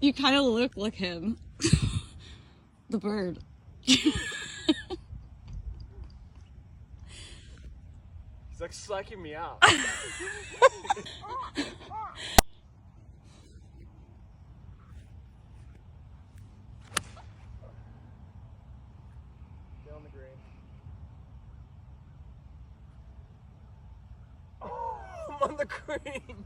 You kind of look like him. The bird. He's like slacking me out. Get on the green. Oh, I'm on the green.